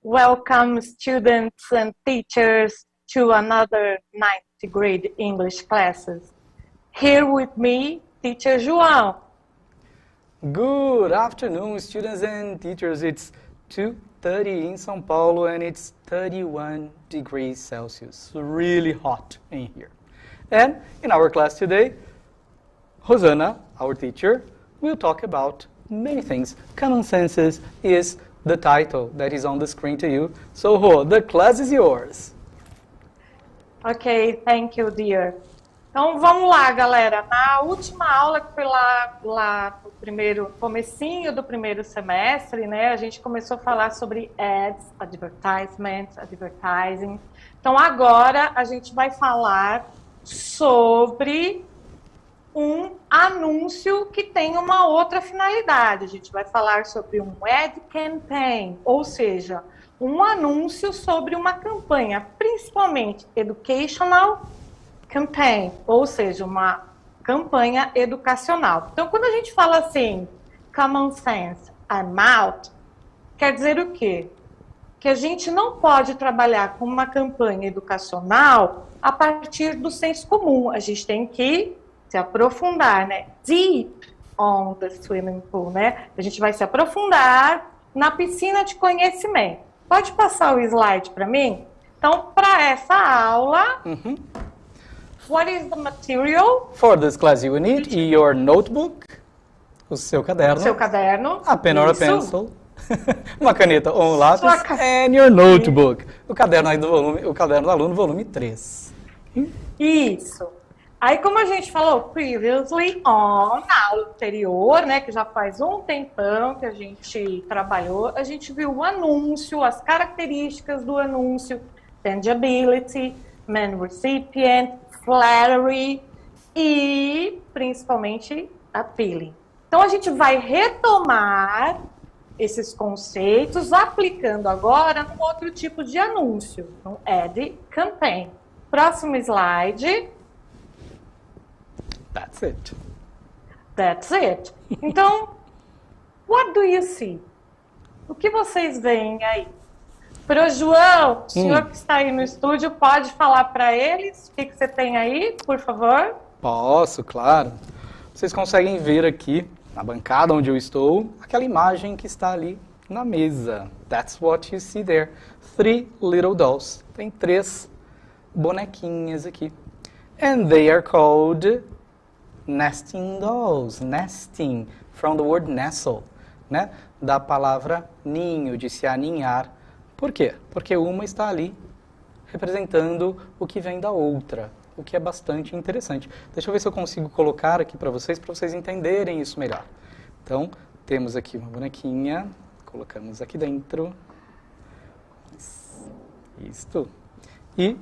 Welcome students and teachers to another 9th grade English classes. Here with me, Teacher João. Good afternoon, students and teachers. It's 2:30 in São Paulo and it's 31 degrees Celsius. Really hot in here. And in our class today, Rosana, our teacher, will talk about many things. Common senses is the title that is on the screen to you. So, Ro, the class is yours. Ok, thank you, dear. Então, vamos lá, galera. Na última aula, que foi lá no comecinho do primeiro semestre, né, a gente começou a falar sobre ads, advertising. Então, agora a gente vai falar sobre um anúncio que tem uma outra finalidade. A gente vai falar sobre um ad campaign, ou seja, um anúncio sobre uma campanha, principalmente educational campaign, ou seja, uma campanha educacional. Então, quando a gente fala assim, common sense, I'm out, quer dizer o quê? Que a gente não pode trabalhar com uma campanha educacional a partir do senso comum. A gente tem que se aprofundar, né? Deep on the swimming pool, né? A gente vai se aprofundar na piscina de conhecimento. Pode passar o slide para mim? Então, para essa aula, what is the material? For this class you will need your notebook, o seu caderno. Seu caderno. A pen or a pencil. Uma caneta ou um lápis. And your notebook. O caderno aí o caderno do aluno, volume 3. Isso. Aí, como a gente falou previously on, na aula anterior, né, que já faz um tempão que a gente trabalhou, a gente viu o anúncio, as características do anúncio, tangibility, main recipient, flattery e, principalmente, appealing. Então, a gente vai retomar esses conceitos, aplicando agora num outro tipo de anúncio, um ad campaign. Próximo slide. That's it. That's it. Então, what do you see? O que vocês veem aí? Pro João, o senhor que está aí no estúdio, pode falar para eles o que você tem aí, por favor? Posso, claro. Vocês conseguem ver aqui, na bancada onde eu estou, aquela imagem que está ali na mesa. That's what you see there. 3 little dolls. Tem 3 bonequinhas aqui. And they are called nesting dolls. Nesting, from the word nestle, né? Da palavra ninho, de se aninhar. Por quê? Porque uma está ali representando o que vem da outra, o que é bastante interessante. Deixa eu ver se eu consigo colocar aqui para vocês entenderem isso melhor. Então, temos aqui uma bonequinha, colocamos aqui dentro. Isto. E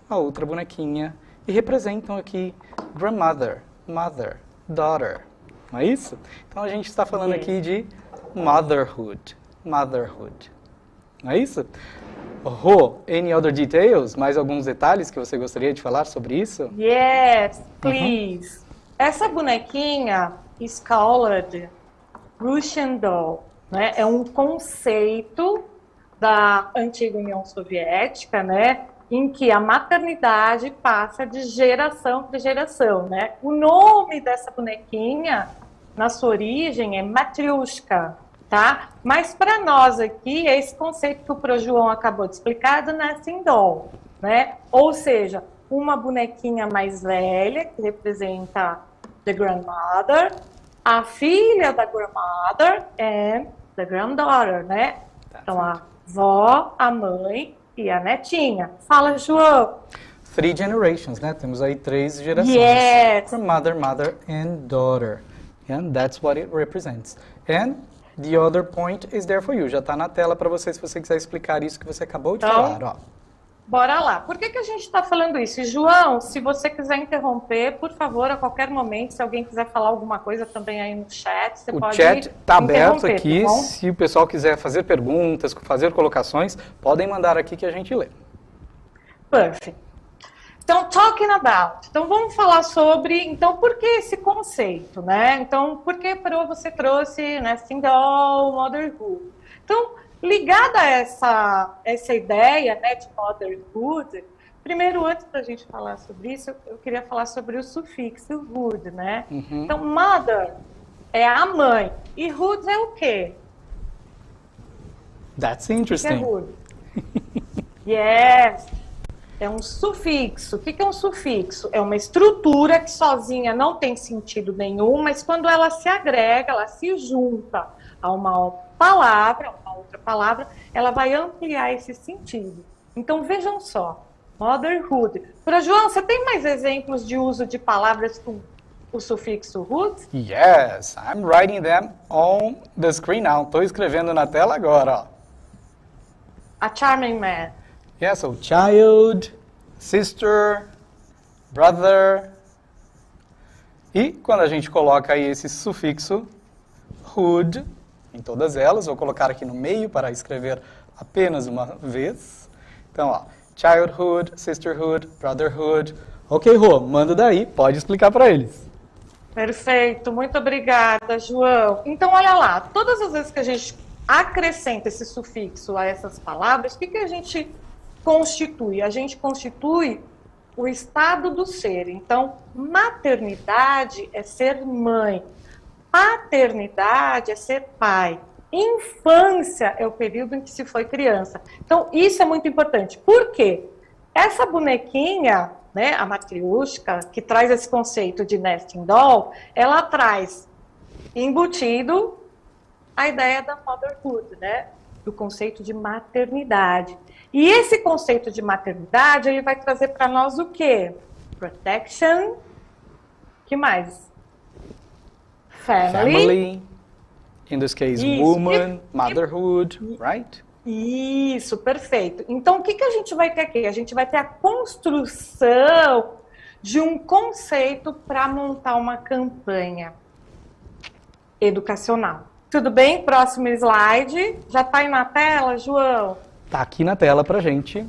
a outra bonequinha. E representam aqui grandmother, mother, daughter. Não é isso? Então, a gente está falando aqui de motherhood. Motherhood. Não é isso? Rô, any other details? Mais alguns detalhes que você gostaria de falar sobre isso? Yes, please. Essa bonequinha is called Russian doll, né? É um conceito da antiga União Soviética, né? Em que a maternidade passa de geração para geração, né? O nome dessa bonequinha, na sua origem, é Matryoshka, tá? Mas para nós aqui, é esse conceito que o Pro João acabou de explicar do nesting doll, né? Ou seja, uma bonequinha mais velha, que representa the grandmother, a filha da grandmother and the granddaughter, né? Então, a avó, a mãe e a netinha. Fala, João. 3 generations, né? Temos aí 3 gerações. Yes. Mother, mother and daughter. And that's what it represents. And the other point is there for you. Já está na tela para você, se você quiser explicar isso que você acabou de falar. Ó. Bora lá. Por que a gente está falando isso? E, João, se você quiser interromper, por favor, a qualquer momento, se alguém quiser falar alguma coisa também aí no chat, você pode interromper. O chat está aberto aqui. Tá, se o pessoal quiser fazer perguntas, fazer colocações, podem mandar aqui que a gente lê. Perfect. Então, talking about. Então, vamos falar sobre, então, por que esse conceito, né? Então, por que você trouxe, né, single motherhood? Então, Ligada a essa ideia, né, de motherhood, primeiro, antes da gente falar sobre isso, eu queria falar sobre o sufixo hood, né? Então, mother é a mãe. E hood é o quê? That's O que é interesting. hood? Yes. É um sufixo. O que é um sufixo? É uma estrutura que sozinha não tem sentido nenhum, mas quando ela se agrega, ela se junta a uma palavra, a uma outra palavra, ela vai ampliar esse sentido. Então, vejam só. Motherhood. Para João, você tem mais exemplos de uso de palavras com o sufixo hood? Yes, I'm writing them on the screen now. Estou escrevendo na tela agora, ó. A charming man. Yeah, so child, sister, brother. E quando a gente coloca aí esse sufixo hood em todas elas, vou colocar aqui no meio para escrever apenas uma vez. Então, ó, childhood, sisterhood, brotherhood. Ok, Rô, manda daí, pode explicar para eles. Perfeito, muito obrigada, João. Então, olha lá, todas as vezes que a gente acrescenta esse sufixo a essas palavras, o que a gente constitui? A gente constitui o estado do ser. Então, maternidade é ser mãe, paternidade é ser pai, infância é o período em que se foi criança. Então, isso é muito importante. Por quê? Essa bonequinha, né, a matriúshka, que traz esse conceito de nesting doll, ela traz embutido a ideia da motherhood, né, do conceito de maternidade. E esse conceito de maternidade, ele vai trazer para nós o quê? Protection, que mais? Family, in this case, Isso. woman, motherhood, right? Isso, perfeito. Então, o que a gente vai ter aqui? A gente vai ter a construção de um conceito para montar uma campanha educacional. Tudo bem? Próximo slide. Já está aí na tela, João? Tá aqui na tela pra gente.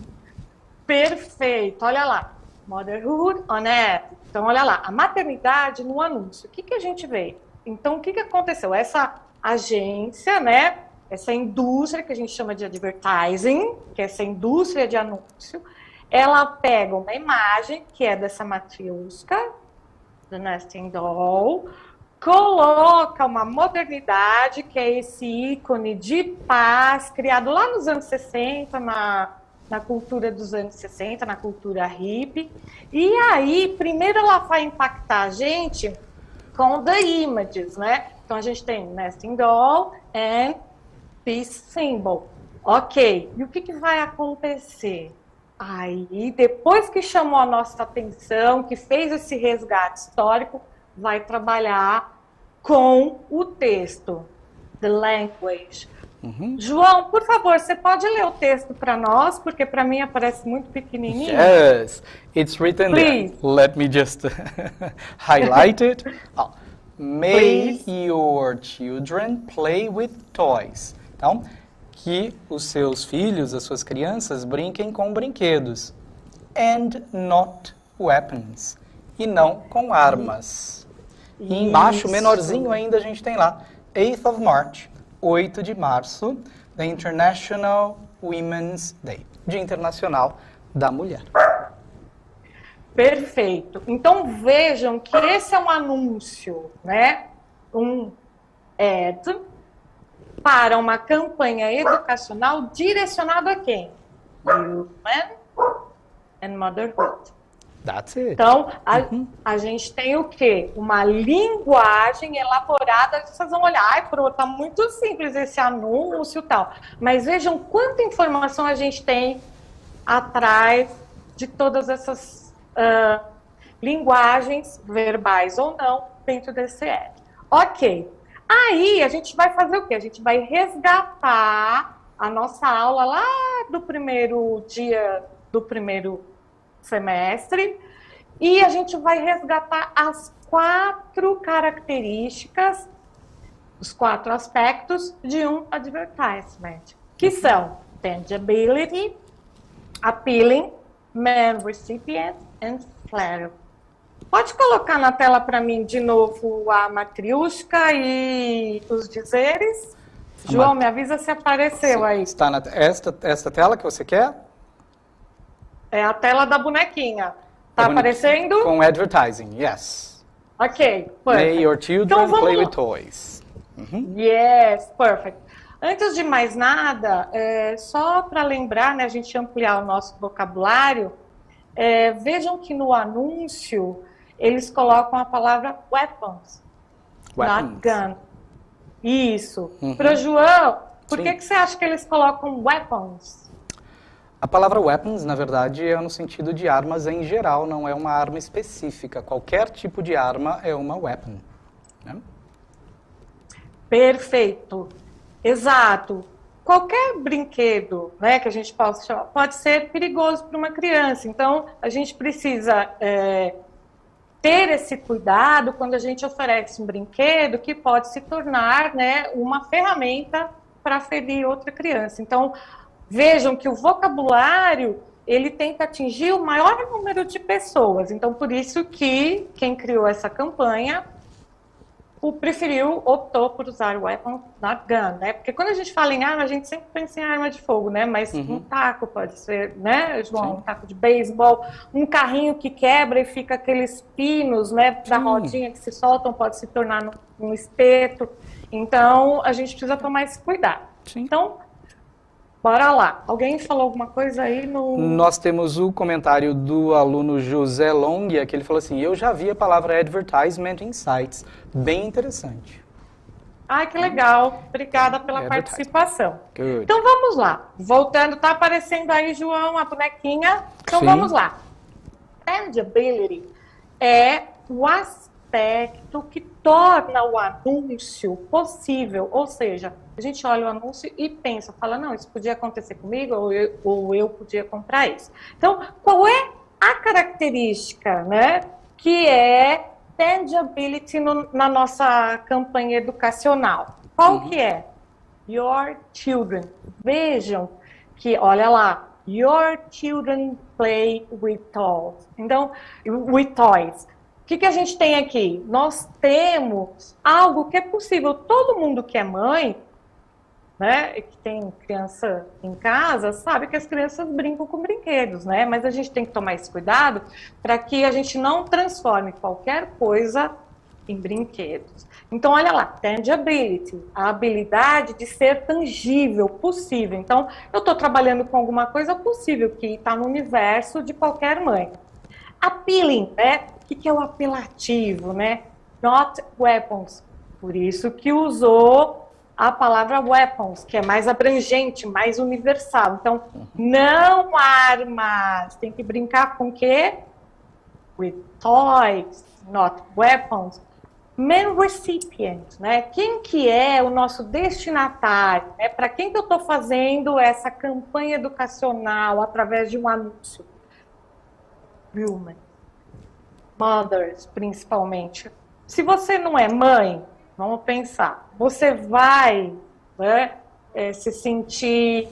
Perfeito. Olha lá. Motherhood on air. Então, olha lá. A maternidade no anúncio. O que a gente vê? Então, o que aconteceu? Essa agência, né? Essa indústria que a gente chama de advertising, que é essa indústria de anúncio, ela pega uma imagem, que é dessa matriusca, do nesting doll, coloca uma modernidade, que é esse ícone de paz, criado lá nos anos 60, na cultura dos anos 60, na cultura hippie. E aí, primeiro ela vai impactar a gente com the images, né? Então, a gente tem nesting doll and peace symbol. Ok, e o que vai acontecer? Aí, depois que chamou a nossa atenção, que fez esse resgate histórico, vai trabalhar com o texto, the language. João, por favor, você pode ler o texto para nós, porque para mim aparece muito pequenininho. Yes, it's written Please. there. Let me just highlight it. Oh, may Please. your children play with toys. Então, que os seus filhos, as suas crianças, brinquem com brinquedos. And not weapons. E não com armas. E embaixo, Isso. menorzinho ainda, a gente tem lá, 8th of March, 8 de março, the International Women's Day, Dia Internacional da Mulher. Perfeito. Então vejam que esse é um anúncio, né? Um ad para uma campanha educacional direcionada a quem? Human and Motherhood. That's it. Então, a gente tem o quê? Uma linguagem elaborada. Vocês vão olhar, ai, tá muito simples esse anúncio e tal. Mas vejam quanta informação a gente tem atrás de todas essas linguagens, verbais ou não, dentro desse app. Ok. Aí, a gente vai fazer o quê? A gente vai resgatar a nossa aula lá do primeiro dia do primeiro semestre, e a gente vai resgatar as 4 características, os 4 aspectos de um advertisement, que são tangibility, appealing, man recipient and flattering. Pode colocar na tela para mim de novo a matriusca e os dizeres? João, me avisa se apareceu Sim, aí. está esta tela que você quer? É a tela da bonequinha. Tá aparecendo? Com advertising, yes. Ok, perfect. May your children play with toys. Yes, perfect. Antes de mais nada, só para lembrar, né, a gente ampliar o nosso vocabulário, vejam que no anúncio eles colocam a palavra weapons. Not gun. Isso. Para o João, por que você acha que eles colocam weapons? A palavra weapons, na verdade, é no sentido de armas em geral, não é uma arma específica. Qualquer tipo de arma é uma weapon. Né? Perfeito. Exato. Qualquer brinquedo, né, que a gente possa chamar, pode ser perigoso para uma criança. Então, a gente precisa ter esse cuidado quando a gente oferece um brinquedo que pode se tornar, né, uma ferramenta para ferir outra criança. Então, vejam que o vocabulário, ele tenta atingir o maior número de pessoas. Então, por isso que quem criou essa campanha optou por usar weapon, not gun, né? Porque quando a gente fala em arma, a gente sempre pensa em arma de fogo, né? Mas um taco pode ser, né, João? Sim. Um taco de beisebol, um carrinho que quebra e fica aqueles pinos, né, da rodinha que se soltam, pode se tornar um espeto. Então, a gente precisa tomar esse cuidado. Sim. Então, bora lá. Alguém falou alguma coisa aí no... Nós temos o comentário do aluno José Longia, que ele falou assim, eu já vi a palavra advertisement em sites. Bem interessante. Ai, que legal. Obrigada pela participação. Good. Então, vamos lá. Voltando, tá aparecendo aí, João, a bonequinha. Então, Sim. Vamos lá. Tangibility é o aspecto que torna o anúncio possível, ou seja, a gente olha o anúncio e pensa, fala, não, isso podia acontecer comigo, ou eu podia comprar isso. Então, qual é a característica, né, que é tangibility na nossa campanha educacional? Qual que é? Your children. Vejam que, olha lá, your children play with toys. Então, with toys. O que a gente tem aqui? Nós temos algo que é possível. Todo mundo que é mãe, né, que tem criança em casa, sabe que as crianças brincam com brinquedos, né? Mas a gente tem que tomar esse cuidado para que a gente não transforme qualquer coisa em brinquedos. Então, olha lá, tangibility, a habilidade de ser tangível, possível. Então, eu estou trabalhando com alguma coisa possível que está no universo de qualquer mãe. Appealing, né? O que é o apelativo, né? Not weapons. Por isso que usou a palavra weapons, que é mais abrangente, mais universal. Então, não armas. Tem que brincar com o quê? With toys, not weapons. Main recipient, né? Quem que é o nosso destinatário? Né? Para quem que eu estou fazendo essa campanha educacional através de um anúncio? Women. Mothers, principalmente. Se você não é mãe, vamos pensar, você vai, né, se sentir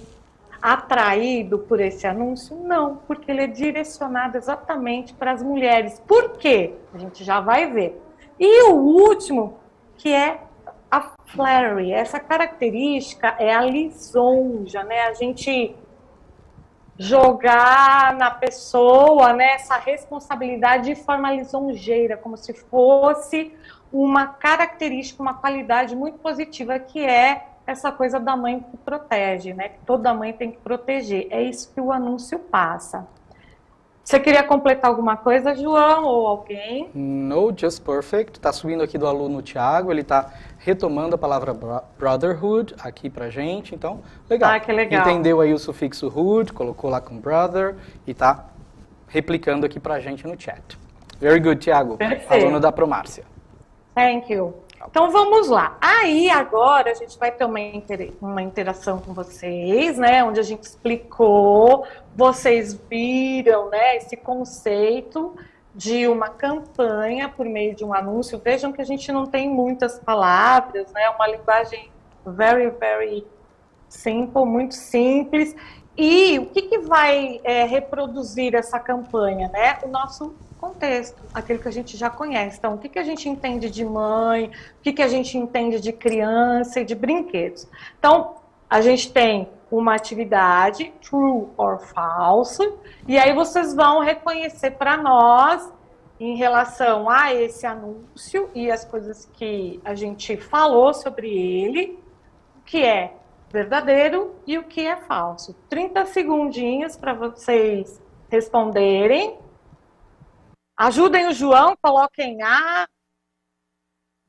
atraído por esse anúncio? Não, porque ele é direcionado exatamente para as mulheres. Por quê? A gente já vai ver. E o último, que é a flattery. Essa característica é a lisonja, né? A gente jogar na pessoa, né, essa responsabilidade de forma lisonjeira, como se fosse uma característica, uma qualidade muito positiva, que é essa coisa da mãe que protege, né? Que toda mãe tem que proteger. É isso que o anúncio passa. Você queria completar alguma coisa, João, ou alguém? No, just perfect. Está subindo aqui do aluno Thiago, ele está retomando a palavra brotherhood aqui pra gente, então, legal. Ah, que legal. Entendeu aí o sufixo hood, colocou lá com brother e está replicando aqui pra gente no chat. Very good, Thiago. Perfeito. Aluno da Promárcia. Thank you. Então vamos lá. Aí agora a gente vai ter uma interação com vocês, né? Onde a gente explicou, vocês viram, né? Esse conceito de uma campanha por meio de um anúncio. Vejam que a gente não tem muitas palavras, né? Uma linguagem very, very simple, muito simples. E o que vai reproduzir essa campanha, né? O nosso contexto, aquilo que a gente já conhece. Então, o que a gente entende de mãe, o que a gente entende de criança e de brinquedos. Então, a gente tem uma atividade, true or false, e aí vocês vão reconhecer para nós, em relação a esse anúncio e as coisas que a gente falou sobre ele, o que é verdadeiro e o que é falso. 30 segundinhos para vocês responderem. Ajudem o João, coloquem A,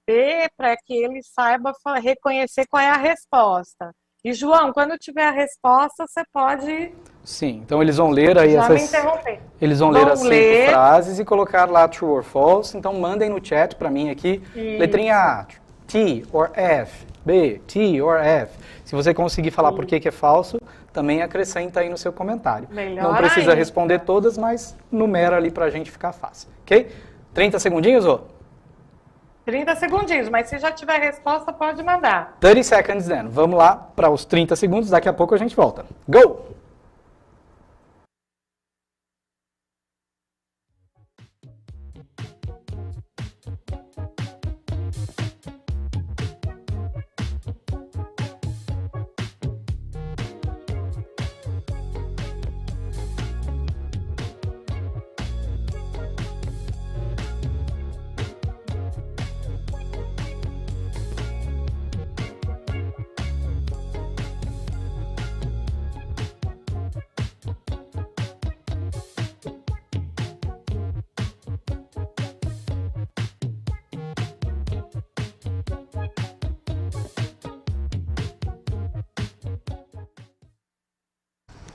B, para que ele saiba reconhecer qual é a resposta. E, João, quando tiver a resposta, você pode... Sim, então eles vão ler aí já me essas... interromper. Eles vão ler as 5 frases e colocar lá true or false. Então mandem no chat para mim aqui. Isso. Letrinha A, T or F. B, T or F. Se você conseguir falar por que é falso, também acrescenta aí no seu comentário. Melhor não precisa ainda. responder todas, mas numera ali pra gente ficar fácil. Ok? 30 segundinhos, ô? 30 segundinhos, mas se já tiver resposta, pode mandar. 30 seconds then. Vamos lá para os 30 segundos, daqui a pouco a gente volta. Go!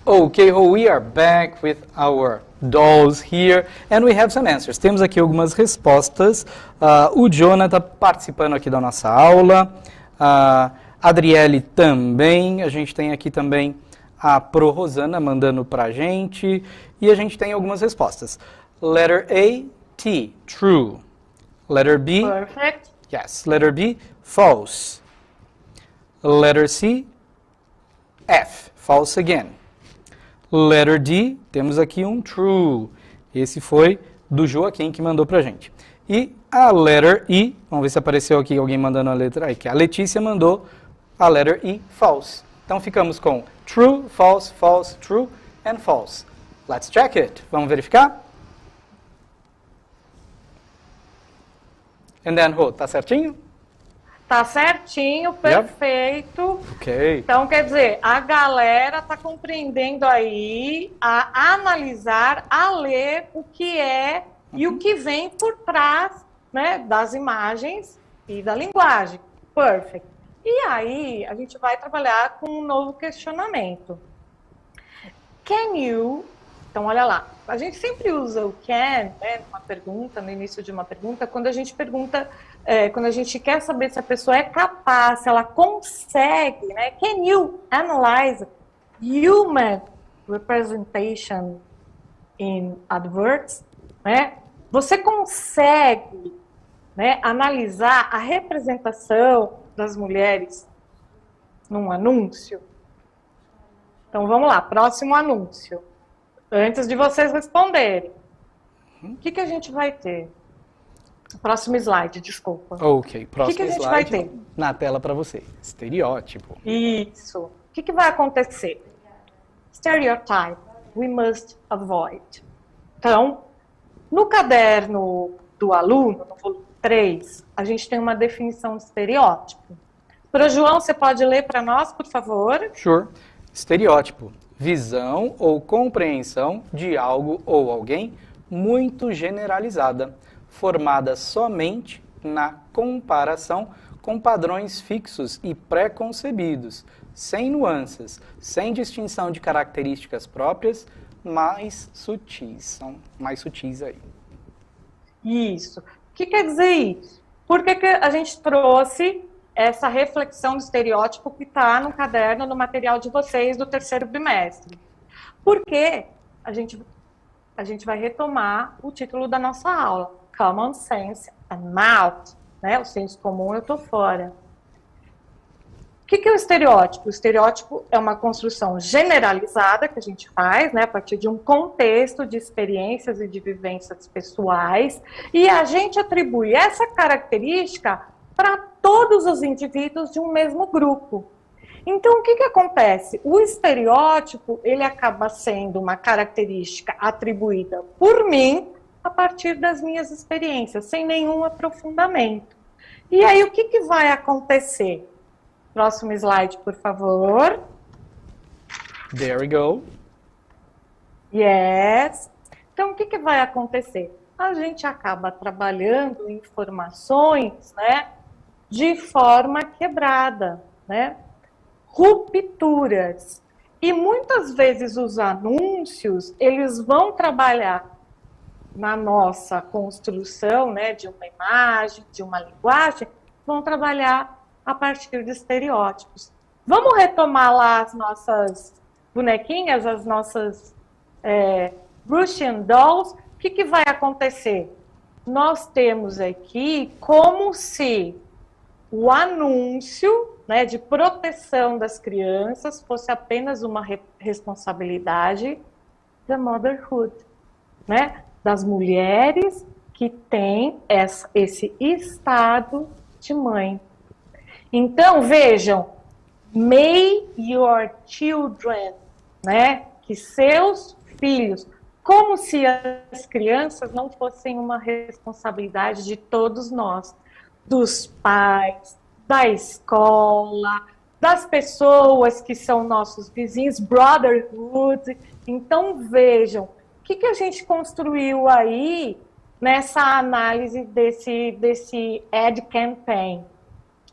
Okay, we are back with our dolls here and we have some answers. Temos aqui algumas respostas. O Jonathan participando aqui da nossa aula. A Adriele também. A gente tem aqui também a Pro Rosana mandando pra gente. E a gente tem algumas respostas. Letter A, T, true. Letter B, Perfect. Yes. Letter B, false. Letter C, F, false again. Letter D, temos aqui um true. Esse foi do Joaquim que mandou pra gente. E a letter E, vamos ver se apareceu aqui alguém mandando a letra I, que a Letícia mandou a letter E, false. Então ficamos com true, false, false, true and false. Let's check it. Vamos verificar? And then, tá certinho? Tá certinho, perfeito. Ok. Então, quer dizer, a galera tá compreendendo aí a analisar, a ler o que é e o que vem por trás, né, das imagens e da linguagem. Perfect. E aí, a gente vai trabalhar com um novo questionamento. Can you... Então, olha lá. A gente sempre usa o can, né, numa pergunta, no início de uma pergunta, quando a gente pergunta... quando a gente quer saber se a pessoa é capaz, se ela consegue, né? Can you analyze human representation in adverts? Né? Você consegue, né, analisar a representação das mulheres num anúncio? Então vamos lá, próximo anúncio. Antes de vocês responderem, o que a gente vai ter? Próximo slide, desculpa. Ok, próximo que a gente slide vai ter? Na tela para você. Estereótipo. Isso. O que vai acontecer? Stereotype. We must avoid. Então, no caderno do aluno, no volume 3, a gente tem uma definição de estereótipo. Para João, você pode ler para nós, por favor? Sure. Estereótipo. Visão ou compreensão de algo ou alguém muito generalizada, formada somente na comparação com padrões fixos e pré-concebidos, sem nuances, sem distinção de características próprias, mais sutis. São mais sutis aí. Isso. O que quer dizer isso? Por que a gente trouxe essa reflexão do estereótipo que está no caderno, no material de vocês do terceiro bimestre? Porque a gente vai retomar o título da nossa aula. Common sense and mouth, né? O senso comum, eu tô fora. O que é o estereótipo? O estereótipo é uma construção generalizada que a gente faz, né, a partir de um contexto de experiências e de vivências pessoais, e a gente atribui essa característica para todos os indivíduos de um mesmo grupo. Então, o que acontece? O estereótipo, ele acaba sendo uma característica atribuída por mim a partir das minhas experiências, sem nenhum aprofundamento. E aí, o que vai acontecer? Próximo slide, por favor. There we go. Yes. Então, o que vai acontecer? A gente acaba trabalhando informações, né, de forma quebrada, né? Rupturas. E muitas vezes os anúncios, eles vão trabalhar na nossa construção, né, de uma imagem, de uma linguagem, vão trabalhar a partir de estereótipos. Vamos retomar lá as nossas bonequinhas, as nossas Russian dolls. O que vai acontecer? Nós temos aqui como se o anúncio, né, de proteção das crianças fosse apenas uma responsabilidade da motherhood, né, das mulheres que têm esse estado de mãe. Então, vejam, may your children, né, que seus filhos, como se as crianças não fossem uma responsabilidade de todos nós, dos pais, da escola, das pessoas que são nossos vizinhos, brotherhood. Então, vejam, o que a gente construiu aí nessa análise desse ad campaign?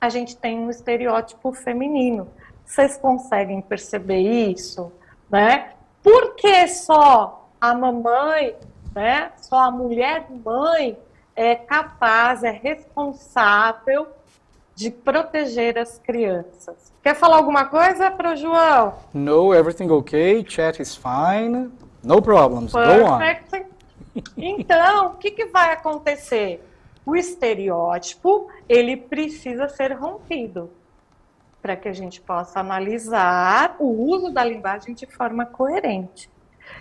A gente tem um estereótipo feminino. Vocês conseguem perceber isso? Né? Por que só a mamãe, né, só a mulher mãe é capaz, é responsável de proteger as crianças? Quer falar alguma coisa para o João? No, everything okay, chat is fine, no problems, Perfect. Go on. Então, o que vai acontecer? O estereótipo, ele precisa ser rompido para que a gente possa analisar o uso da linguagem de forma coerente.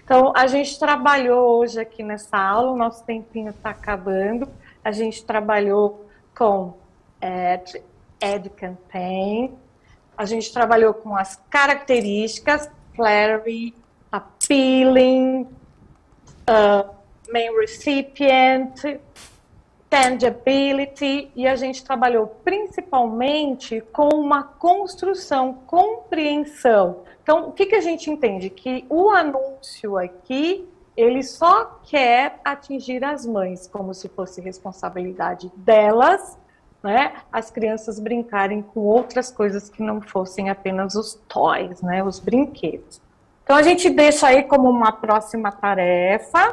Então, a gente trabalhou hoje aqui nessa aula, o nosso tempinho está acabando, a gente trabalhou com ad campaign, a gente trabalhou com as características, flattery, appealing, main recipient, tangibility, e a gente trabalhou principalmente com uma construção, compreensão. Então, o que a gente entende? Que o anúncio aqui, ele só quer atingir as mães, como se fosse responsabilidade delas, né, as crianças brincarem com outras coisas que não fossem apenas os toys, né, os brinquedos. Então, a gente deixa aí como uma próxima tarefa,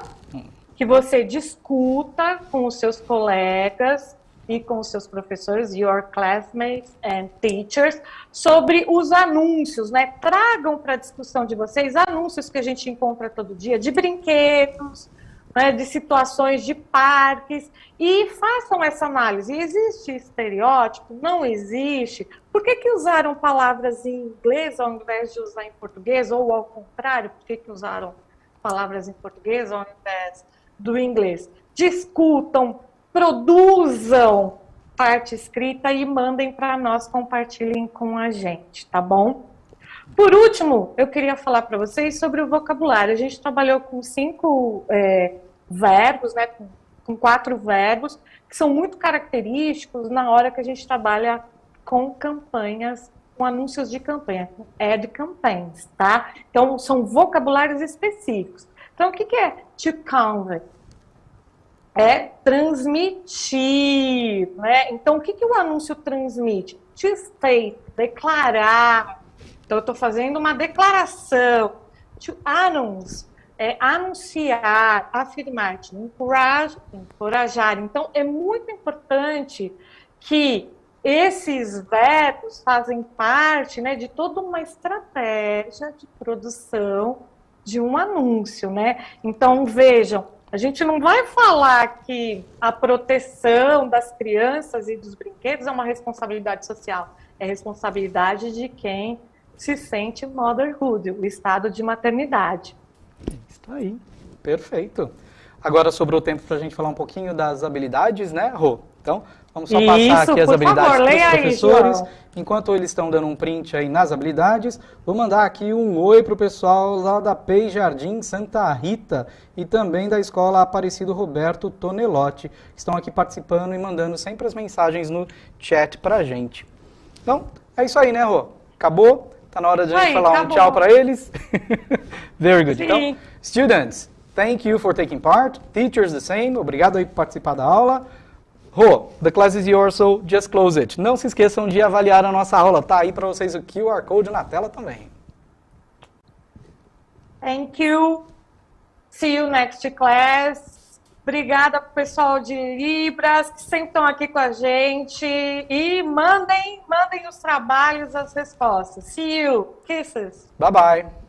que você discuta com os seus colegas e com os seus professores, your classmates and teachers, sobre os anúncios, né? Tragam para a discussão de vocês anúncios que a gente encontra todo dia, de brinquedos, né, de situações de parques, e façam essa análise. Existe estereótipo? Não existe? Por que usaram palavras em inglês ao invés de usar em português? Ou ao contrário, por que usaram palavras em português ao invés do inglês? Discutam, produzam parte escrita e mandem para nós, compartilhem com a gente, tá bom? Por último, eu queria falar para vocês sobre o vocabulário. A gente trabalhou com 5 verbos, né, com 4 verbos, que são muito característicos na hora que a gente trabalha com campanhas, com anúncios de campanha, com ad campaigns, tá? Então, são vocabulários específicos. Então, o que é to convey? É transmitir, né? Então, o que o anúncio transmite? To state, declarar. Então, eu estou fazendo uma declaração. To announce, é anunciar, afirmar, to encourage, encorajar. Então, é muito importante que esses verbos fazem parte, né, de toda uma estratégia de produção de um anúncio, né? Então, vejam, a gente não vai falar que a proteção das crianças e dos brinquedos é uma responsabilidade social. É responsabilidade de quem se sente motherhood, o estado de maternidade. Isso aí, perfeito. Agora sobrou tempo para a gente falar um pouquinho das habilidades, né, Rô? Então, vamos só passar aqui as habilidades para os professores. Enquanto eles estão dando um print aí nas habilidades, vou mandar aqui um oi para o pessoal lá da PEI Jardim Santa Rita e também da Escola Aparecido Roberto Tonelotti, que estão aqui participando e mandando sempre as mensagens no chat para a gente. Então, é isso aí, né, Rô? Acabou? Tá na hora de a gente falar um tchau para eles? Very good. Sim. Então, students, thank you for taking part. Teachers, the same. Obrigado aí por participar da aula. Rô, the class is yours, so just close it. Não se esqueçam de avaliar a nossa aula. Tá aí para vocês o QR Code na tela também. Thank you. See you next class. Obrigada pro pessoal de Libras que sempre estão aqui com a gente. E mandem os trabalhos, as respostas. See you. Kisses. Bye, bye.